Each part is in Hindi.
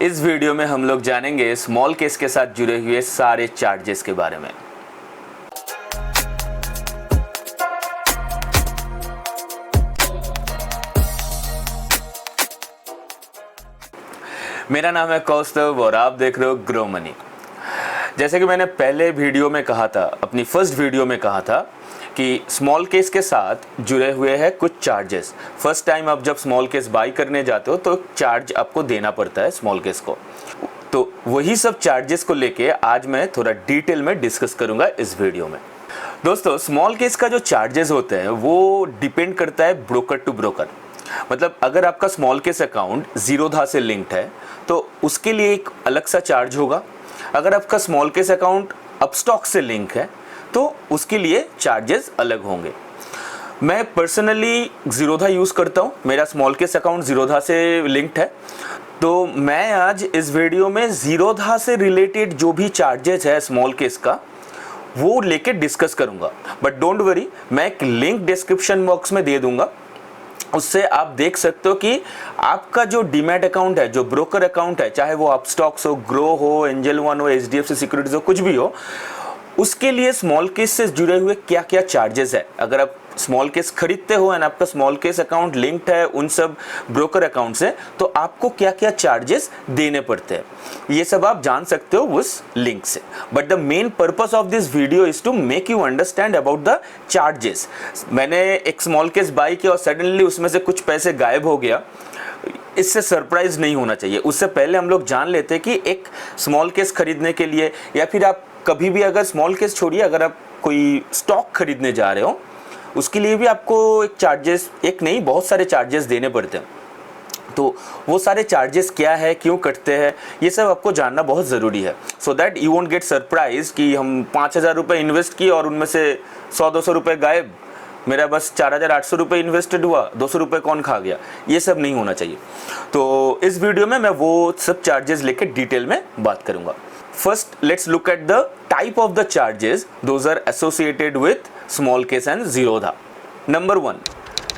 इस वीडियो में हम लोग जानेंगे स्मॉल केस के साथ जुड़े हुए सारे चार्जेस के बारे में। मेरा नाम है कौस्तव और आप देख रहे हो ग्रो मनी। जैसे कि मैंने पहले वीडियो में कहा था, अपनी फर्स्ट वीडियो में कहा था कि स्मॉल केस के साथ जुड़े हुए हैं कुछ चार्जेस। फर्स्ट टाइम आप जब स्मॉल केस बाई करने जाते हो तो चार्ज आपको देना पड़ता है स्मॉल केस को। तो वही सब चार्जेस को लेके आज मैं थोड़ा डिटेल में डिस्कस करूंगा इस वीडियो में। दोस्तों, स्मॉल केस का जो चार्जेस होते हैं वो डिपेंड करता है ब्रोकर टू ब्रोकर। मतलब अगर आपका स्मॉल केस अकाउंट जीरोधा से लिंक्ड है तो उसके लिए एक अलग सा चार्ज होगा। अगर आपका स्मॉल केस अकाउंट अपस्टॉक से लिंक है तो उसके लिए चार्जेस अलग होंगे। मैं पर्सनली जीरोधा यूज़ करता हूँ, मेरा स्मॉल केस अकाउंट जीरोधा से लिंक्ड है। तो मैं आज इस वीडियो में जीरोधा से रिलेटेड जो भी चार्जेस है स्मॉल केस का वो लेके डिस्कस करूँगा। बट डोंट वरी, मैं एक लिंक डिस्क्रिप्शन बॉक्स में दे दूँगा, उससे आप देख सकते हो कि आपका जो डीमैट अकाउंट है, जो ब्रोकर अकाउंट है, चाहे वो अपस्टॉक्स हो, ग्रो हो, एंजल वन हो, HDFC सिक्योरिटीज हो, कुछ भी हो, उसके लिए स्मॉल केस से जुड़े हुए क्या क्या चार्जेस है। अगर आप स्मॉल केस खरीदते हो एंड आपका स्मॉल केस अकाउंट लिंक्ड है उन सब ब्रोकर अकाउंट से, तो आपको क्या क्या चार्जेस देने पड़ते हैं, ये सब आप जान सकते हो उस लिंक से। But the main purpose of this video is to make you understand about the charges. मैंने एक स्मॉल केस बाई किया और सडनली उसमें से कुछ पैसे गायब हो गया, इससे सरप्राइज नहीं होना चाहिए। उससे पहले हम लोग जान लेते हैं कि एक स्मॉल केस खरीदने के लिए, या फिर आप कभी भी अगर स्मॉल केस छोड़िए, अगर आप कोई स्टॉक खरीदने जा रहे हो उसके लिए भी आपको एक चार्जेस, एक नहीं बहुत सारे चार्जेस देने पड़ते हैं। तो वो सारे चार्जेस क्या है, क्यों कटते हैं, ये सब आपको जानना बहुत ज़रूरी है, so that you won't get surprise कि हम 5,000 रुपये इन्वेस्ट किए और उनमें से 100-200 रुपये गायब, मेरा बस 4,800 रुपये इन्वेस्टेड हुआ, 200 रुपये कौन खा गया। ये सब नहीं होना चाहिए। तो इस वीडियो में मैं वो सब चार्जेस लेके डिटेल में बात करूँगा। First, let's look at the type of the charges those are associated with small case and Zerodha. Number 1,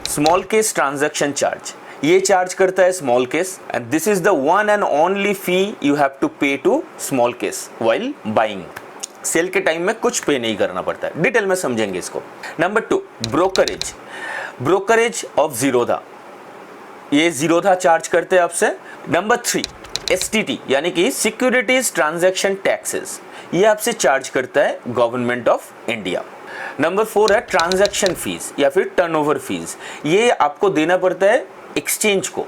small case transaction charge. ये चार्ज करता है small case and this is the one and only fee you have to pay to small case while buying. Sale के टाइम में कुछ पे नहीं करना पड़ता है, डिटेल में समझेंगे इसको। Number 2, brokerage. Brokerage of Zerodha. ये जीरोधा चार्ज करते हैं आपसे। Number 3, STT यानी कि सिक्योरिटीज ट्रांजैक्शन टैक्सेस, ये आपसे चार्ज करता है गवर्नमेंट ऑफ इंडिया। नंबर 4 है ट्रांजैक्शन फीस या फिर टर्नओवर फीस, ये आपको देना पड़ता है एक्सचेंज को।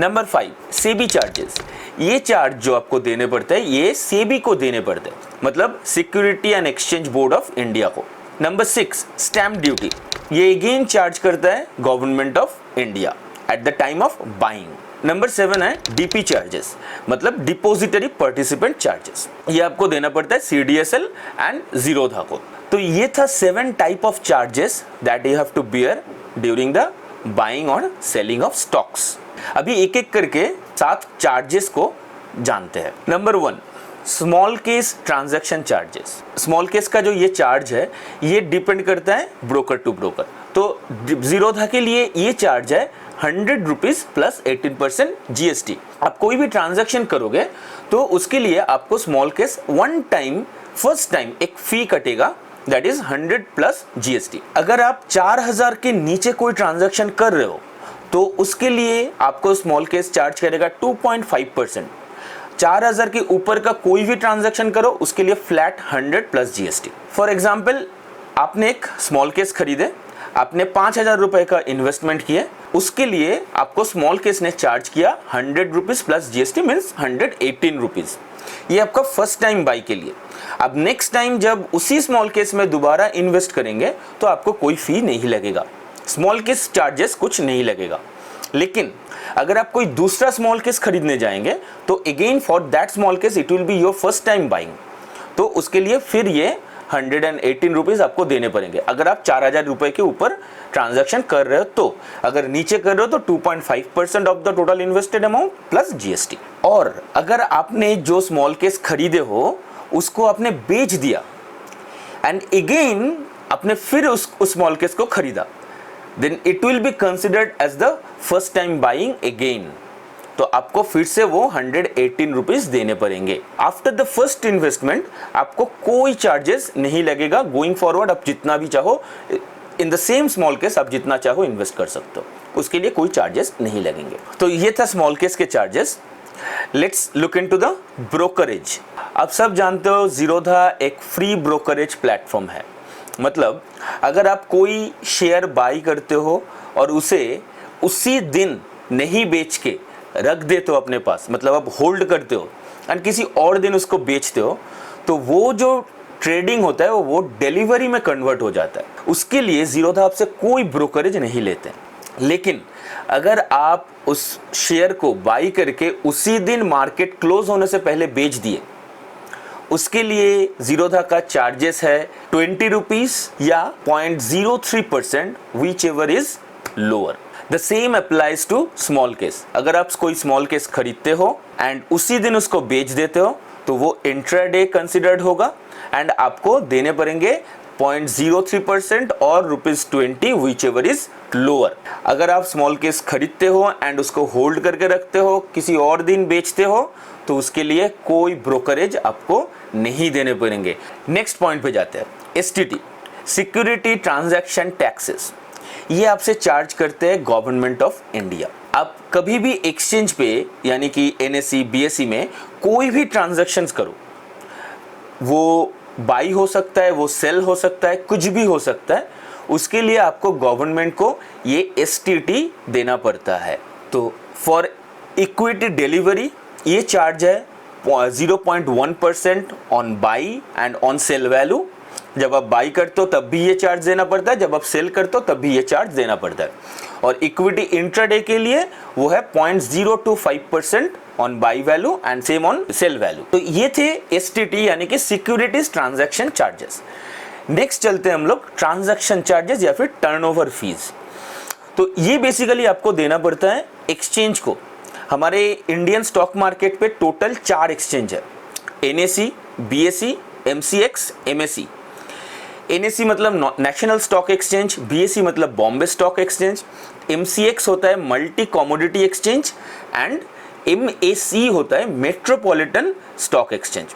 नंबर 5 सेबी चार्जेस, ये चार्ज जो आपको देने पड़ते हैं ये सेबी को देने पड़ते हैं, मतलब security and exchange board of India को। नंबर 6 स्टैम्प ड्यूटी, ये अगेन चार्ज करता है government of India at the time of buying. Number 7 है डीपी चार्जेस, मतलब डिपोजिटरी पार्टिसिपेंट चार्जेस, ये आपको देना पड़ता है CDSL एंड जीरोधा को। तो ये था 7 type of charges that you have to bear during the buying और सेलिंग ऑफ स्टॉक्स। अभी एक एक करके 7 चार्जेस को जानते हैं। Number 1 small case transaction charges. Small case का जो ये चार्ज है ये डिपेंड करता है ब्रोकर टू ब्रोकर। तो जीरोधा के लिए ये चार्ज है 100 रुपीज प्लस 18% GST। आप कोई भी ट्रांजैक्शन करोगे तो उसके लिए आपको small case one time first time एक फी कटेगा, दैट इज 100 प्लस GST। अगर आप 4,000 के नीचे कोई ट्रांजैक्शन कर रहे हो तो उसके लिए आपको स्मॉल केस चार्ज करेगा 2.5%। 4,000 के ऊपर का कोई भी ट्रांजैक्शन करो उसके लिए flat 100 plus GST। For example, आपने एक स्मॉल केस खरीदे, आपने 5,000 रुपए का इन्वेस्टमेंट किए, उसके लिए आपको स्मॉल केस ने चार्ज किया 100 rupees plus GST means 118 rupees. ये आपका फर्स्ट टाइम बाई के लिए। अब नेक्स्ट टाइम जब उसी स्मॉल केस में दोबारा इन्वेस्ट करेंगे तो आपको कोई फी नहीं लगेगा, स्मॉल केस चार्जेस कुछ नहीं लगेगा। लेकिन अगर आप कोई दूसरा स्मॉल केस खरीदने जाएंगे तो again for that small case it will be your first time buying, तो उसके लिए फिर ये 118 रुपीज आपको देने पड़ेंगे। अगर आप 4,000 रुपए के ऊपर ट्रांजैक्शन कर रहे हो तो, अगर नीचे कर रहे हो तो 2.5% of the total invested amount plus GST। और अगर आपने जो स्मॉल केस खरीदे हो उसको आपने बेच दिया एंड अगेन आपने फिर उस स्मॉल केस को खरीदा, then it will be considered as the first time buying again। तो आपको फिर से वो 118 रुपीज देने पड़ेंगे। आफ्टर द फर्स्ट इन्वेस्टमेंट आपको कोई चार्जेस नहीं लगेगा। गोइंग फॉरवर्ड आप जितना भी चाहो in the same small case आप जितना चाहो इन्वेस्ट कर सकते हो, उसके लिए कोई चार्जेस नहीं लगेंगे। तो ये था स्मॉल केस के charges. Let's look into the brokerage. आप सब जानते हो ज़ीरोधा एक फ्री ब्रोकरेज प्लेटफॉर्म है। मतलब अगर आप कोई शेयर बाई करते हो और उसे उसी दिन नहीं बेच के रख देते हो अपने पास, मतलब आप होल्ड करते हो एंड किसी और दिन उसको बेचते हो, तो वो जो ट्रेडिंग होता है वो डिलीवरी में कन्वर्ट हो जाता है। उसके लिए ज़ीरोधा आपसे कोई ब्रोकरेज नहीं लेते। लेकिन अगर आप उस शेयर को बाई करके उसी दिन मार्केट क्लोज होने से पहले बेच दिए, उसके लिए ज़ीरोधा का चार्जेस है 20 रुपीज़ या 0.03%, whichever is lower. The same applies to small case. अगर आप कोई स्मॉल केस खरीदते हो एंड उसी दिन उसको बेच देते हो तो वो इंट्राडे कंसिडर्ड होगा एंड आपको देने पड़ेंगे 0.03% और ₹20, विच एवर इज लोअर। अगर आप स्मॉल केस खरीदते हो एंड उसको होल्ड करके रखते हो, किसी और दिन बेचते हो, तो उसके लिए कोई ब्रोकरेज आपको नहीं देने पड़ेंगे। नेक्स्ट पॉइंट पे जाते हैं। STT, सिक्योरिटी ट्रांजैक्शन टैक्सेस, ये आपसे चार्ज करते हैं गवर्नमेंट ऑफ इंडिया। आप कभी भी एक्सचेंज पे यानी कि NSE, BSE में कोई भी ट्रांजैक्शंस करो, वो बाई हो सकता है, वो सेल हो सकता है, कुछ भी हो सकता है, उसके लिए आपको गवर्नमेंट को ये STT देना पड़ता है। तो फॉर इक्विटी डिलीवरी ये चार्ज है 0.1% on by and on sale value. जब आप बाई करते हो तब भी ये चार्ज देना पड़ता है, जब आप सेल करते हो तब भी ये चार्ज देना पड़ता है। और इक्विटी इंट्राडे के लिए वो है 0.025% on by value and same on sale value. तो ये थे STT यानी कि सिक्योरिटीज ट्रांजैक्शन चार्जेस। नेक्स्ट चलते हैं हम लोग ट्रांजैक्शन चार्जेस या फिर टर्नओवर फीस। तो ये बेसिकली आपको देना पड़ता है एक्सचेंज को। हमारे इंडियन स्टॉक मार्केट पे टोटल 4 एक्सचेंज है, NSE, BSE, MCX, MSE। NSE मतलब नेशनल स्टॉक एक्सचेंज, BSE मतलब बॉम्बे स्टॉक एक्सचेंज, MCX होता है multi commodity exchange and MAC होता है मेट्रोपॉलिटन स्टॉक एक्सचेंज।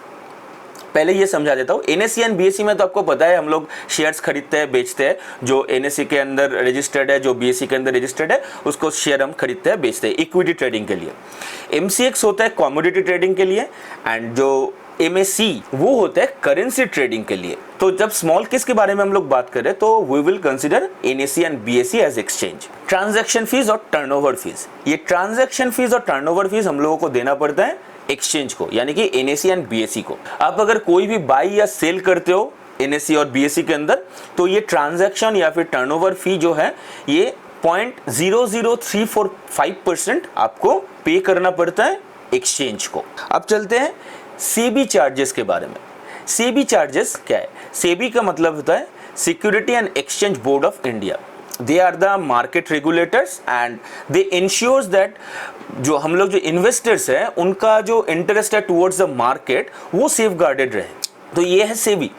पहले ये समझा देता हूँ। NSE एंड BSE में तो आपको पता है हम लोग शेयर्स खरीदते हैं बेचते हैं, जो NSE के अंदर रजिस्टर्ड है, जो BSE के अंदर रजिस्टर्ड है, उसको शेयर हम खरीदते हैं बेचते हैं इक्विटी ट्रेडिंग के लिए। MCX होता है कमोडिटी ट्रेडिंग के लिए एंड जो MAC वो होता है करेंसी ट्रेडिंग के लिए। तो जब स्मॉल केस के बारे में हम लोग बात करें तो we will consider NSE and BSE as exchange. Transaction fees और टर्नओवर फीस, ये ट्रांजैक्शन फीस और टर्नओवर फीस हम लोगों को देना पड़ता है एक्सचेंज को, यानी कि NSE एंड BSE को। आप अगर कोई भी बाई या सेल करते हो NSE और BSE के अंदर, तो ये ट्रांजैक्शन या फिर टर्नओवर फी जो है ये 0.00345% आपको पे करना पड़ता है एक्सचेंज को। अब चलते हैं सेबी चार्जेस के बारे में। सेबी चार्जेस क्या है? सेबी का मतलब होता है security and exchange board of India. They are the market regulators and they insures that जो हम लोग जो इन्वेस्टर्स हैं उनका जो इंटरेस्ट है टुवर्ड्स द मार्केट वो सेफ गार्डेड रहे। तो ये है सेबी।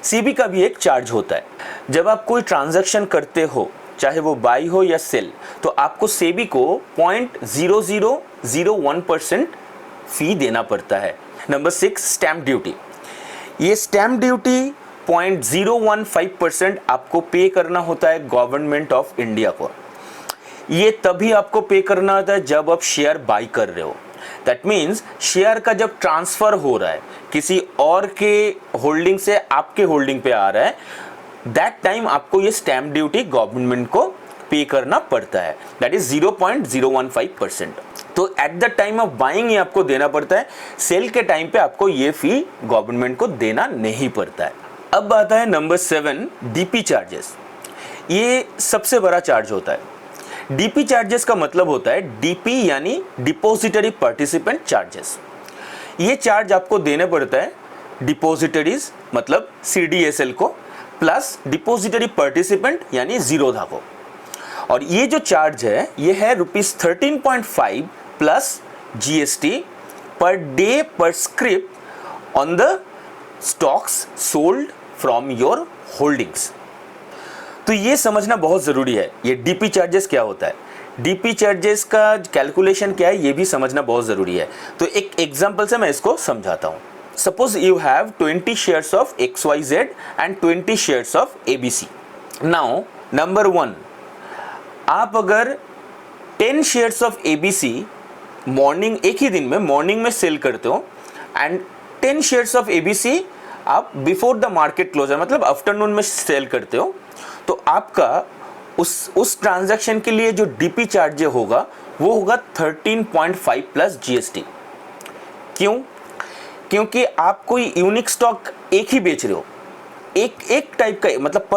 सेबी का भी एक चार्ज होता है। जब आप कोई ट्रांजैक्शन करते हो, चाहे वो बाई हो या सेल, तो आपको सेबी को 0.0001% फी देना पड़ता है। Number 6, stamp duty. ये स्टैम्प ड्यूटी 0.015% आपको पे करना होता है गवर्नमेंट ऑफ इंडिया को। ये तभी आपको पे करना होता है जब आप शेयर बाई कर रहे हो। दैट मीन्स शेयर का जब ट्रांसफर हो रहा है, किसी और के होल्डिंग से आपके होल्डिंग पे आ रहा है, दैट टाइम आपको ये स्टैम्प ड्यूटी गवर्नमेंट को पे करना पड़ता है। That is 0.015%। तो at the time of buying ये आपको देना पड़ता है। सेल के टाइम पे आपको ये फी गवर्नमेंट को देना नहीं पड़ता है। अब आता है नंबर 7, डीपी चार्जेस। ये सबसे बड़ा चार्ज होता है। डीपी चार्जेस का मतलब होता है डीपी यानी डिपॉजिटरी पार्टिसिपेंट चार्जेस। ये चार्ज आपको देने पड़ता है डिपॉजिटरीज मतलब CDSL को प्लस डिपॉजिटरी पार्टिसिपेंट यानी ज़ीरोधा को। और ये जो चार्ज है ये है ₹13.5 प्लस GST पर day per script on the stocks sold from your holdings. तो ये समझना बहुत ज़रूरी है। ये डीपी चार्जेस क्या होता है? डीपी चार्जेस का कैलकुलेशन क्या है ये भी समझना बहुत ज़रूरी है। तो एक एग्जांपल से मैं इसको समझाता हूँ। Suppose you have 20 shares of XYZ and 20 shares of ABC। Now number 1, आप अगर 10 शेयर्स ऑफ ABC मॉर्निंग, एक ही दिन में मॉर्निंग में सेल करते हो एंड 10 शेयर्स ऑफ ABC आप बिफोर द मार्केट क्लोजर मतलब आफ्टरनून में सेल करते हो, तो आपका उस ट्रांजैक्शन के लिए जो डीपी चार्ज होगा वो होगा 13.5 प्लस GST। क्यों? क्योंकि आप कोई यूनिक स्टॉक एक ही बेच रहे हो, एक टाइप का, मतलब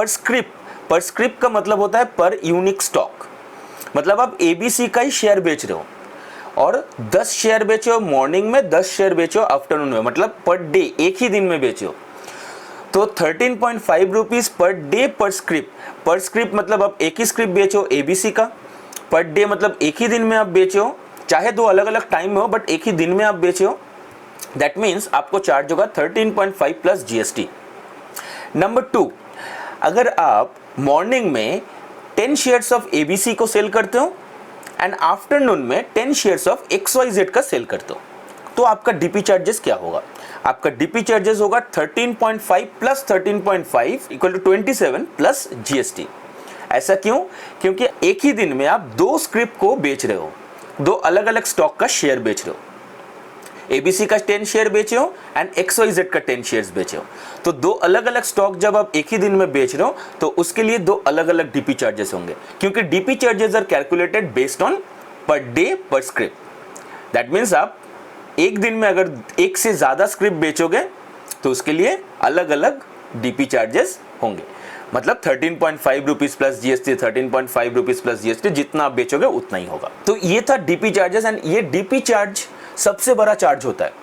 पर स्क्रिप्ट का मतलब होता है पर यूनिक स्टॉक। मतलब आप ABC का ही शेयर बेच रहे हो और 10 शेयर बेचे हो मॉर्निंग में, 10 शेयर बेचे हो आफ्टरनून में, मतलब पर डे एक ही दिन में बेचे हो। तो 13.5 रुपीज़ पर डे पर स्क्रिप्ट मतलब आप एक ही स्क्रिप्ट बेचो ABC का, पर डे मतलब एक ही दिन में आप बेचे हो, चाहे दो अलग अलग टाइम में हो बट एक ही दिन में आप बेचे हो। दैट मीन्स आपको चार्ज होगा 13.5 प्लस GST। नंबर 2, अगर आप मॉर्निंग में 10 शेयर्स ऑफ ABC को सेल करते हो एंड आफ्टरनून में 10 शेयर्स ऑफ XYZ का सेल करते हो, तो आपका डीपी चार्जेस क्या होगा? आपका डीपी चार्जेस होगा 13.5 plus 13.5 equal to 27 plus GST। ऐसा क्यों? क्योंकि एक ही दिन में आप दो स्क्रिप्ट को बेच रहे हो, दो अलग अलग स्टॉक का शेयर बेच रहे हो। ABC का 10 शेयर बेचे हो एंड XYZ का 10 शेयर्स बेचे हो, तो दो अलग अलग स्टॉक जब आप एक ही दिन में बेच रहे हो तो उसके लिए दो अलग अलग डीपी चार्जेस होंगे, क्योंकि DP charges are calculated based on per day per script. That means आप एक दिन में अगर एक से ज़्यादा स्क्रिप्ट बेचोगे तो उसके लिए अलग अलग डीपी चार्जेस होंगे। मतलब 13.5 rupees plus GST, 13.5 rupees plus GST, जितना आप बेचोगे उतना ही होगा। तो ये था डीपी चार्जेस एंड ये डीपी चार्ज सबसे बड़ा चार्ज होता है।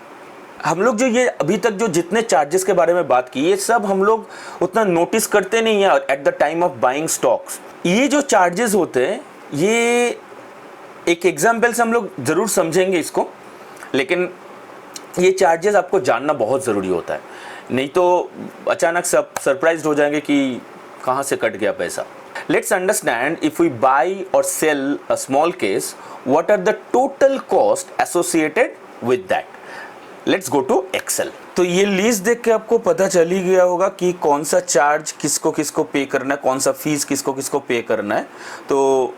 हम लोग जो ये अभी तक जो जितने चार्जेस के बारे में बात की, ये सब हम लोग उतना नोटिस करते नहीं है at the time of buying stocks. ये जो चार्जेस होते हैं ये एक एग्जाम्पल से हम लोग ज़रूर समझेंगे इसको, लेकिन ये चार्जेस आपको जानना बहुत ज़रूरी होता है, नहीं तो अचानक से आप सरप्राइज हो जाएंगे कि कहाँ से कट गया पैसा। Let's understand, if we buy or sell a small case, what are the total cost associated with that? Let's go to Excel। तो ये लिस्ट देख के आपको पता चल ही गया होगा कि कौन सा चार्ज किसको किसको पे करना है, कौन सा फीस किसको किसको पे करना है। तो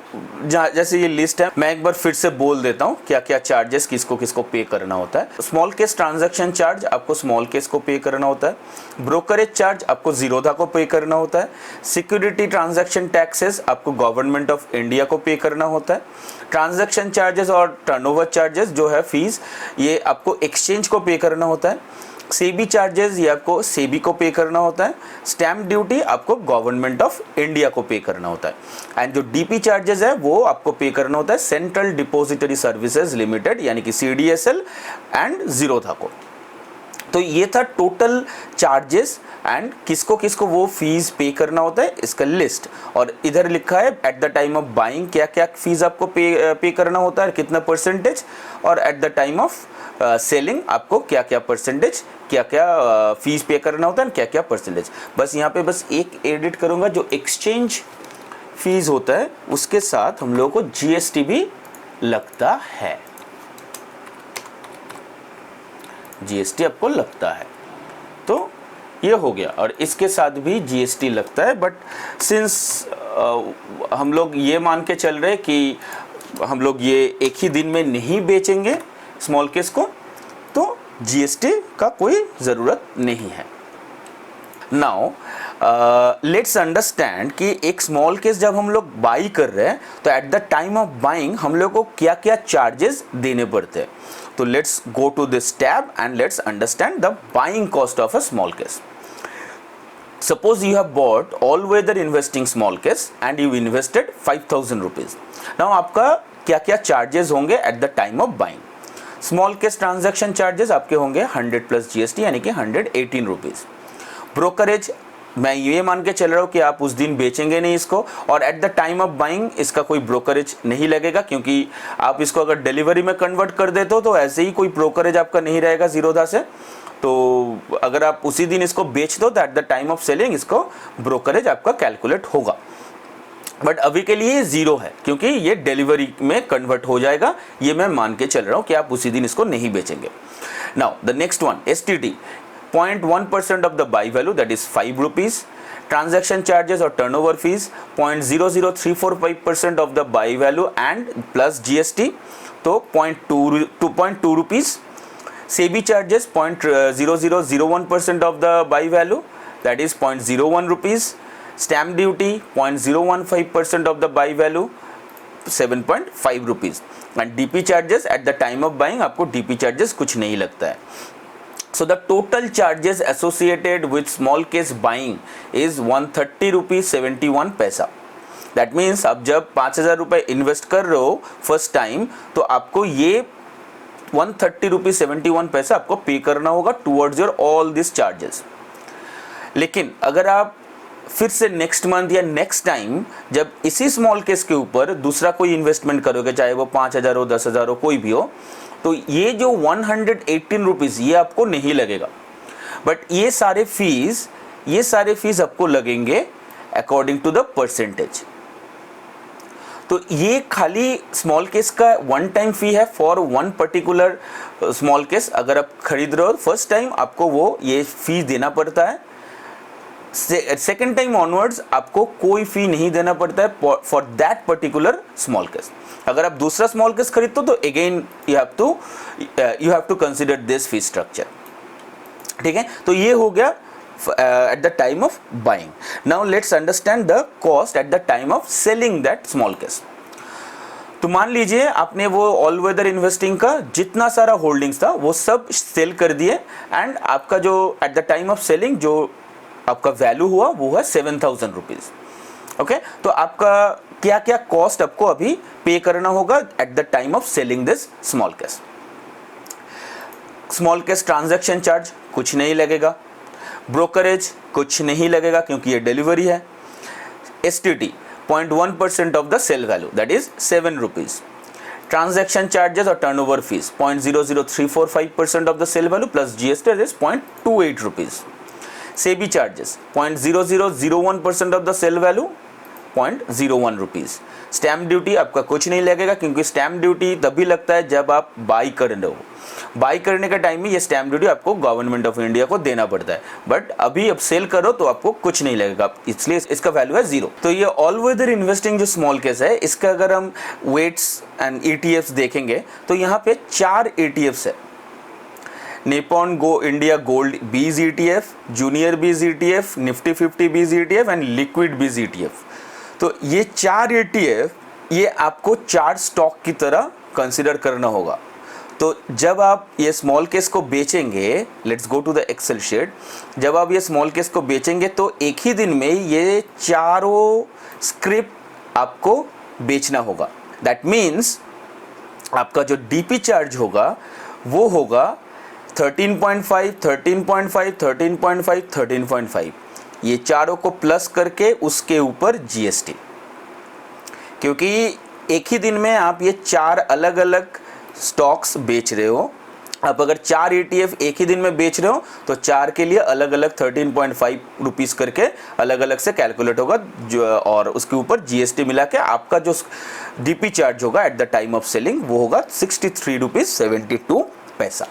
जैसे ये लिस्ट है, मैं एक बार फिर से बोल देता हूँ क्या क्या चार्जेस किसको किसको पे करना होता है। स्मॉल केस ट्रांजैक्शन चार्ज आपको स्मॉल केस को पे करना होता है। ब्रोकरेज चार्ज आपको जीरोधा को पे करना होता है। सिक्योरिटी ट्रांजैक्शन टैक्सेस आपको गवर्नमेंट ऑफ इंडिया को पे करना होता है। ट्रांजैक्शन चार्जेस और टर्नओवर चार्जेस जो है फीस, ये आपको एक्सचेंज को पे करना होता है। सेबी चार्जेस ये आपको सेबी को पे करना होता है। स्टैम्प ड्यूटी आपको गवर्नमेंट ऑफ इंडिया को पे करना होता है। एंड जो डीपी चार्जेस है वो आपको पे करना होता है सेंट्रल डिपॉजिटरी सर्विसेज लिमिटेड यानी कि CDSL एंड जीरोधा को। तो ये था टोटल चार्जेस एंड किसको किसको वो फीस पे करना होता है इसका लिस्ट। और इधर लिखा है at the time of buying क्या क्या फीस आपको पे करना होता है, कितना परसेंटेज, और at the time of selling आपको क्या क्या परसेंटेज, क्या क्या फीस पे करना होता है, क्या क्या परसेंटेज। बस यहाँ पे बस एक एडिट करूँगा, जो एक्सचेंज फीस होता है उसके साथ हम लोगों को GST भी लगता है, GST आपको लगता है। तो ये हो गया, और इसके साथ भी GST लगता है। बट सिंस हम लोग ये मान के चल रहे कि हम लोग ये एक ही दिन में नहीं बेचेंगे स्मॉल केस को, तो GST का कोई ज़रूरत नहीं है। नाउ लेट्स अंडरस्टैंड कि एक स्मॉल केस जब हम लोग बाई कर रहे हैं तो at the time of buying हम लोग को क्या क्या चार्जेस देने पड़ते हैं। तो let's go to this tab and let's understand the buying cost of a small case. Suppose you have bought all weather investing small case and you invested 5,000 rupees. Now आपका क्या क्या चार्जेस होंगे at the time of buying. Small case transaction charges आपके होंगे 100 प्लस GST यानी कि 118 रुपीज़। ब्रोकरेज मैं ये मान के चल रहा हूँ कि आप उस दिन बेचेंगे नहीं इसको, और at the time of buying इसका कोई ब्रोकरेज नहीं लगेगा, क्योंकि आप इसको अगर डिलीवरी में कन्वर्ट कर देते हो तो ऐसे ही कोई ब्रोकरेज आपका नहीं रहेगा जीरोधा से। तो अगर आप उसी दिन इसको बेच दो तो at the time of selling इसको ब्रोकरेज आपका कैलकुलेट होगा। बट अभी के लिए ज़ीरो है क्योंकि ये डिलीवरी में कन्वर्ट हो जाएगा, ये मैं मान के चल रहा हूँ कि आप उसी दिन इसको नहीं बेचेंगे। Now the next one STT 0.1% of the buy value, that is 5 rupees. Transaction charges or turnover fees 0.00345% of the buy value and plus GST, तो 2.2 rupees. SEBI charges 0.0001% of the buy value, that is 0.01 rupees. Stamp duty 0.015% of the buy value, 7.5 rupees. And DP charges at the time of buying, आपको DP charges कुछ नहीं लगता है. So the total charges associated with small case buying is 130 rupees 71 पैसा. That means आप जब 5,000 रुपये इन्वेस्ट कर रहे हो फर्स्ट टाइम, तो आपको ये 130 रुपीज 71 पैसा आपको पे करना होगा towards your all this charges. लेकिन अगर आप फिर से नेक्स्ट मंथ या नेक्स्ट टाइम जब इसी स्मॉल केस के ऊपर दूसरा कोई इन्वेस्टमेंट करोगे, चाहे वो 5,000 हो, 10,000 हो, कोई भी हो, तो ये जो 118 रुपीज़ ये आपको नहीं लगेगा. बट ये सारे फीस आपको लगेंगे अकॉर्डिंग टू द परसेंटेज. तो ये खाली स्मॉल केस का वन टाइम फी है for one particular small case. अगर आप खरीद रहे हो फर्स्ट टाइम, आपको वो ये फी देना पड़ता है. सेकेंड टाइम ऑनवर्ड्स आपको कोई फी नहीं देना पड़ता है for that particular small case. अगर आप दूसरा स्मॉल केस खरीदते हो तो again you have to consider this fee structure. ठीक है, तो ये हो गया at the time of buying. Now let's understand the cost at the time of selling that small case. तो मान लीजिए आपने वो ऑल वेदर इन्वेस्टिंग का जितना सारा होल्डिंग्स था वो सब सेल कर दिए, एंड आपका जो at the time of selling जो आपका वैल्यू हुआ वो है 7,000 रुपीज़. ओके, तो आपका क्या क्या कॉस्ट आपको अभी पे करना होगा at the time of selling this small case. Small case transaction charge कुछ नहीं लगेगा, ब्रोकरेज कुछ नहीं लगेगा क्योंकि ये डिलीवरी है. STT 0.1% of the sale value, that is 7 rupees. Transaction charges और turnover fees 0.00345% of the sale value plus GST, that is 0.28 rupees. SEBI charges 0.0001% of the sale value, 0.01 rupees. Stamp duty आपका कुछ नहीं लगेगा क्योंकि स्टैम्प ड्यूटी तभी लगता है जब आप बाई कर रहे हो. बाई करने का टाइम में ये स्टैम्प ड्यूटी आपको गवर्नमेंट ऑफ इंडिया को देना पड़ता है, बट अभी अब सेल करो तो आपको कुछ नहीं लगेगा, इसलिए इसका वैल्यू है 0. तो ये ऑल वेदर इन्वेस्टिंग जो स्मॉल केस है, इसका अगर हम वेट्स एंड ETFs देखेंगे तो यहाँ पे 4 ETFs है. निपॉन इंडिया गोल्ड बीज ETF, जूनियर बीज ETF, निफ्टी 50 बीज ETF एंड लिक्विड बीज ETF. तो ये 4 ETF ये आपको 4 स्टॉक की तरह कंसिडर करना होगा. तो जब आप ये स्मॉल केस को बेचेंगे, let's go to the Excel sheet, जब आप ये स्मॉल केस को बेचेंगे तो एक ही दिन में ये चारों स्क्रिप्ट आपको बेचना होगा. दैट मीन्स आपका जो DP चार्ज होगा वो होगा 13.5, 13.5, 13.5, 13.5. ये चारों को प्लस करके उसके ऊपर GST, क्योंकि एक ही दिन में आप ये 4 अलग अलग स्टॉक्स बेच रहे हो. आप अगर 4 ETF एक ही दिन में बेच रहे हो तो 4 के लिए अलग अलग 13.5 रुपीज़ करके अलग अलग से कैलकुलेट होगा जो, और उसके ऊपर GST मिला के आपका जो DP चार्ज होगा at the time of selling वो होगा 63 रुपीज़ 72 पैसा.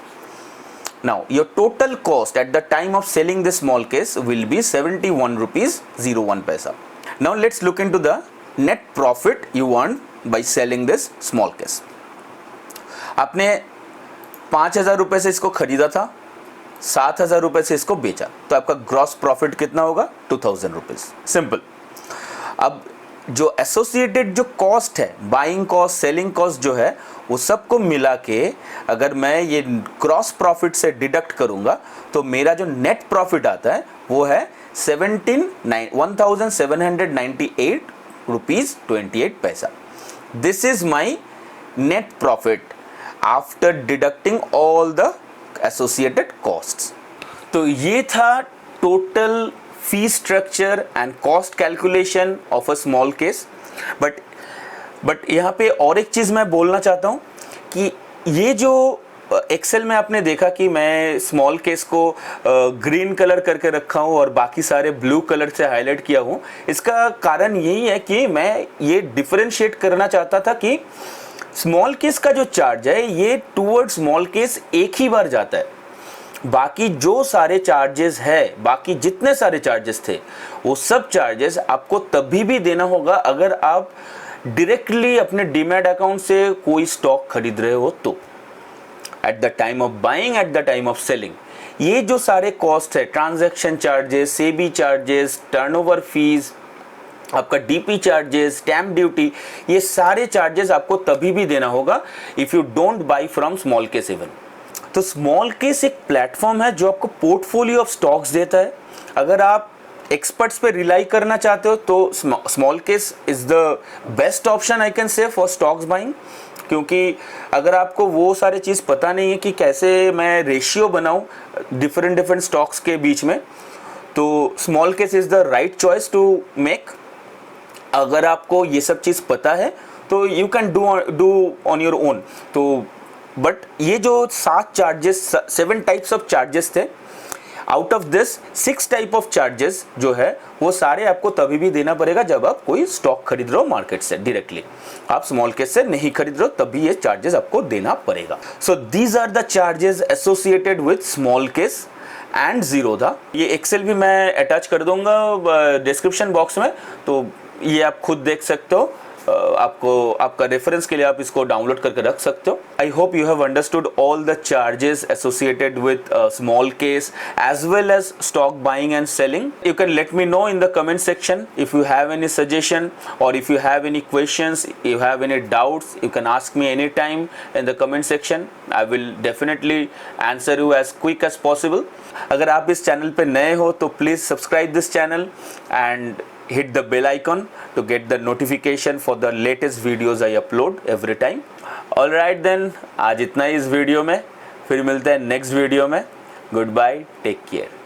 Now your total cost at the time of selling this small case will be 71 rupees 01 paisa. Now let's look into the net profit you earn by selling this small case. आपने 5,000 रुपये से इसको खरीदा था, 7,000 रुपये से इसको बेचा, तो आपका ग्रॉस प्रॉफिट कितना होगा? 2,000 रुपीज़. सिंपल. अब जो एसोसिएटेड जो कॉस्ट है, बाइंग कॉस्ट, सेलिंग कॉस्ट जो है, वो सबको मिला के अगर मैं ये क्रॉस प्रॉफिट से डिडक्ट करूंगा तो मेरा जो नेट प्रॉफिट आता है वो है 1798 रुपीज़ 28 पैसा. This is my net profit after deducting all the associated costs. तो ये था total fee structure and cost calculation of a small case. But यहाँ पे और एक चीज़ मैं बोलना चाहता हूँ कि ये जो एक्सेल में आपने देखा कि मैं स्मॉल केस को ग्रीन कलर करके रखा हूँ और बाकी सारे ब्लू कलर से हाईलाइट किया हूँ। इसका कारण यही है कि मैं ये डिफरेंशिएट करना चाहता था कि स्मॉल केस का जो चार्ज है ये टूवर्ड स्मॉल केस एक ही बार जाता है। बाकी जो सारे चार्जेस है, बाकी जितने सारे चार्जेस थे वो सब चार्जेस आपको तभी भी देना होगा अगर आप डायरेक्टली अपने डीमैट अकाउंट से कोई स्टॉक खरीद रहे हो तो। At the time of buying, at the time of selling, ये जो सारे कॉस्ट है, transaction charges, SEBI charges, turnover fees, आपका डीपी चार्जेस, स्टैम्प ड्यूटी, ये सारे चार्जेस आपको तभी भी देना होगा if you don't buy from small case even. तो स्मॉल केस एक प्लेटफॉर्म है जो आपको पोर्टफोलियो ऑफ स्टॉक्स देता है। अगर आप एक्सपर्ट्स पे रिलाई करना चाहते हो तो small case is the best option I can say for stocks buying, क्योंकि अगर आपको वो सारे चीज़ पता नहीं है कि कैसे मैं रेशियो बनाऊं डिफरेंट स्टॉक्स के बीच में, तो small case is the right choice to make. अगर आपको ये सब चीज़ पता है तो you can do on your own. तो बट ये जो 7 टाइप्स ऑफ चार्जेस थे, out of this 6 type of charges जो है वो सारे आपको तभी भी देना पड़ेगा जब आप कोई स्टॉक खरीद रहे हो मार्केट से डायरेक्टली। आप स्मॉल केस से नहीं खरीद रहे हो तभी ये चार्जेस आपको देना पड़ेगा। So these are the charges associated with small case and Zerodha. ये एक्सेल भी मैं अटैच कर दूंगा डिस्क्रिप्शन बॉक्स में, तो ये आप खुद देख सकते हो। आपको आपका रेफरेंस के लिए आप इसको डाउनलोड करके रख सकते हो। I hope you have understood all the charges associated with small case as well as stock buying and selling. You can let me know in the comment section if you have any suggestion or if you have any questions, you have any doubts, you can ask me anytime in the comment section. I will definitely answer you as quick as possible. अगर आप इस चैनल पे नए हो तो please subscribe this channel and hit the bell icon to get the notification for the latest videos I upload every time. Alright then, आज इतना ही इस वीडियो में, फिर मिलते हैं नेक्स्ट वीडियो में। Goodbye, take care.